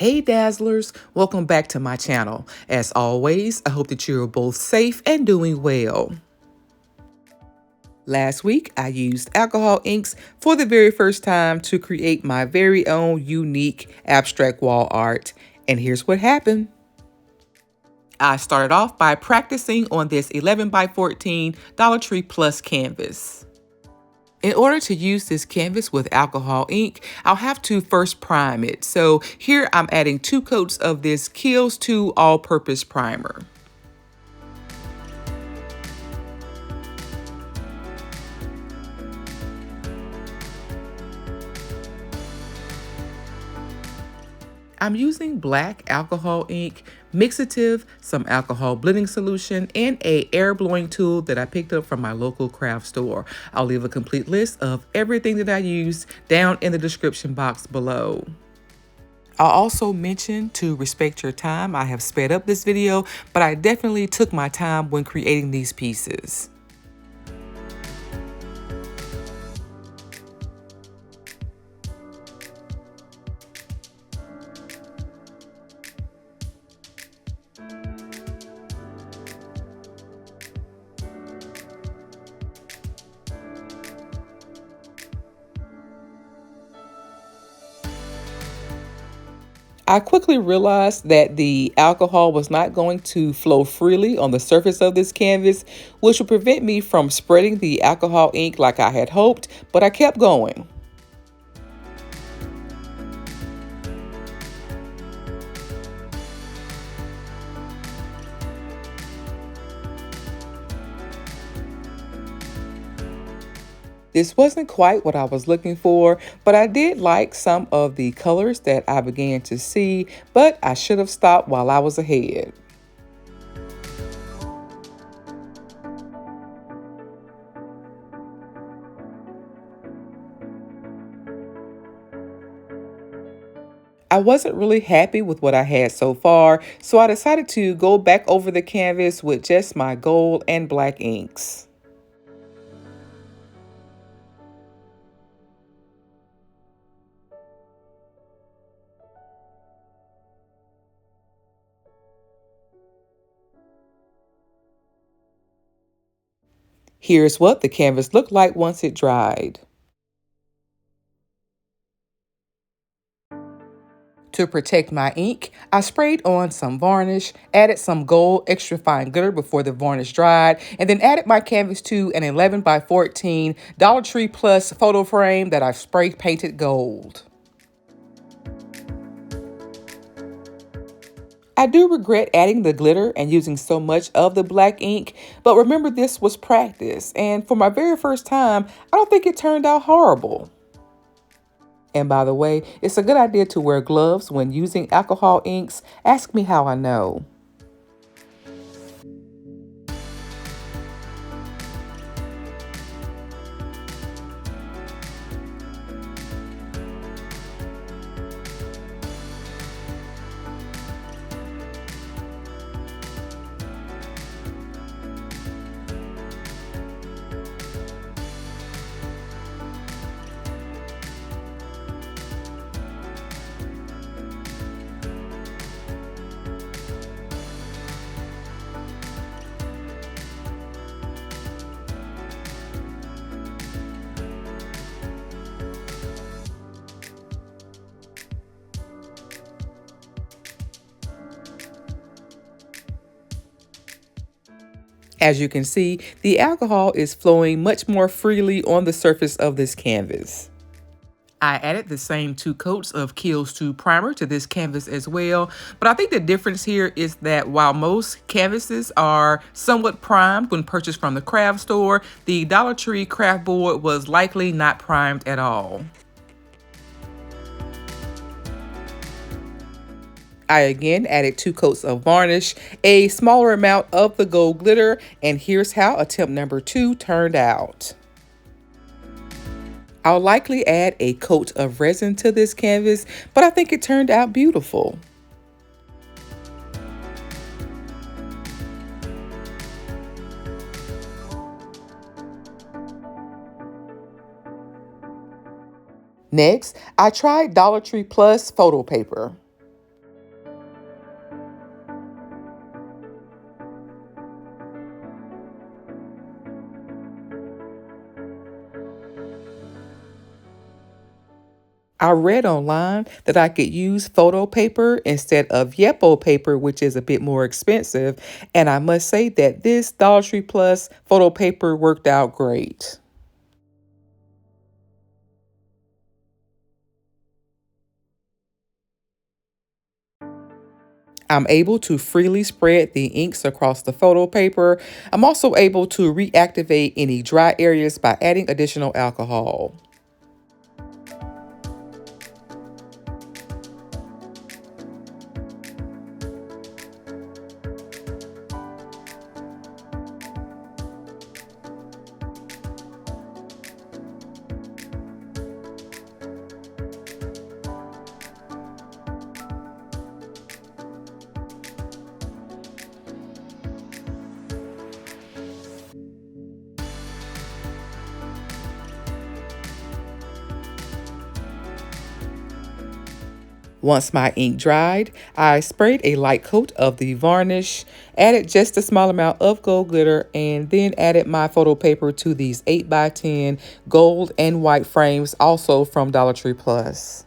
Hey Dazzlers, welcome back to my channel. As always, I hope that you're both safe and doing well. Last week, I used alcohol inks for the very first time to create my very own unique abstract wall art. And here's what happened. I started off by practicing on this 11 by 14 Dollar Tree Plus canvas. In order to use this canvas with alcohol ink, I'll have to first prime it. So here I'm adding 2 coats of this Kiehl's 2 all-purpose primer. I'm using black alcohol ink, mixative, some alcohol blending solution, and a air blowing tool that I picked up from my local craft store. I'll leave a complete list of everything that I used down in the description box below. I'll also mention to respect your time. I have sped up this video, but I definitely took my time when creating these pieces. I quickly realized that the alcohol was not going to flow freely on the surface of this canvas, which would prevent me from spreading the alcohol ink like I had hoped, but I kept going. This wasn't quite what I was looking for, but I did like some of the colors that I began to see, but I should have stopped while I was ahead. I wasn't really happy with what I had so far, so I decided to go back over the canvas with just my gold and black inks. Here's what the canvas looked like once it dried. To protect my ink, I sprayed on some varnish, added some gold extra fine glitter before the varnish dried, and then added my canvas to an 11 by 14 Dollar Tree Plus photo frame that I've spray painted gold. I do regret adding the glitter and using so much of the black ink, but remember this was practice, and for my very first time, I don't think it turned out horrible. And by the way, it's a good idea to wear gloves when using alcohol inks. Ask me how I know. As you can see, the alcohol is flowing much more freely on the surface of this canvas. I added the same 2 coats of Kiehl's 2 primer to this canvas as well, but I think the difference here is that while most canvases are somewhat primed when purchased from the craft store, the Dollar Tree craft board was likely not primed at all. I again added 2 coats of varnish, a smaller amount of the gold glitter, and here's how attempt number 2 turned out. I'll likely add a coat of resin to this canvas, but I think it turned out beautiful. Next, I tried Dollar Tree Plus photo paper. I read online that I could use photo paper instead of Yepo paper, which is a bit more expensive. And I must say that this Dollar Tree Plus photo paper worked out great. I'm able to freely spread the inks across the photo paper. I'm also able to reactivate any dry areas by adding additional alcohol. Once my ink dried, I sprayed a light coat of the varnish, added just a small amount of gold glitter, and then added my photo paper to these 8x10 gold and white frames, also from Dollar Tree Plus.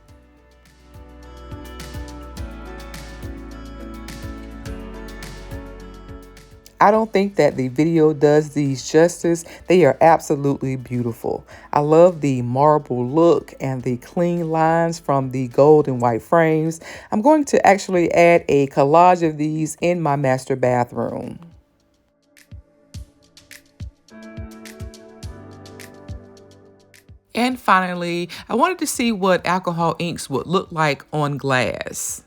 I don't think that the video does these justice. They are absolutely beautiful. I love the marble look and the clean lines from the gold and white frames. I'm going to actually add a collage of these in my master bathroom. And finally, I wanted to see what alcohol inks would look like on glass.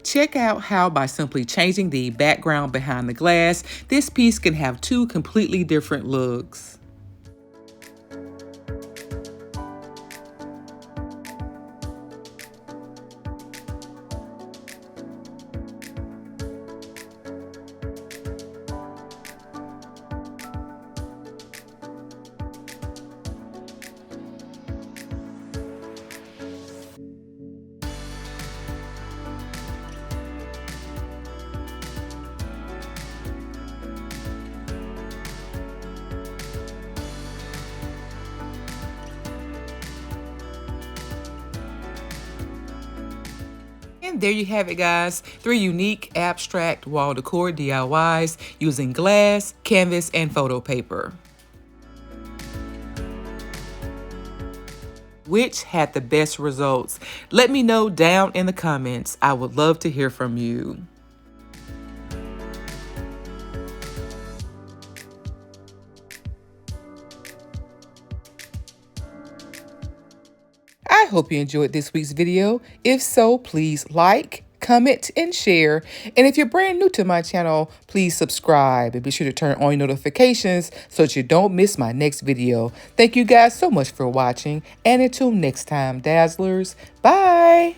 Check out how by simply changing the background behind the glass, this piece can have two completely different looks. And there you have it, guys. 3 unique abstract wall decor DIYs using glass, canvas, and photo paper. Which had the best results? Let me know down in the comments. I would love to hear from you. I hope you enjoyed this week's video. If so, please like, comment, and share. And if you're brand new to my channel, please subscribe and be sure to turn on your notifications so that you don't miss my next video. Thank you guys so much for watching, and until next time, Dazzlers, bye!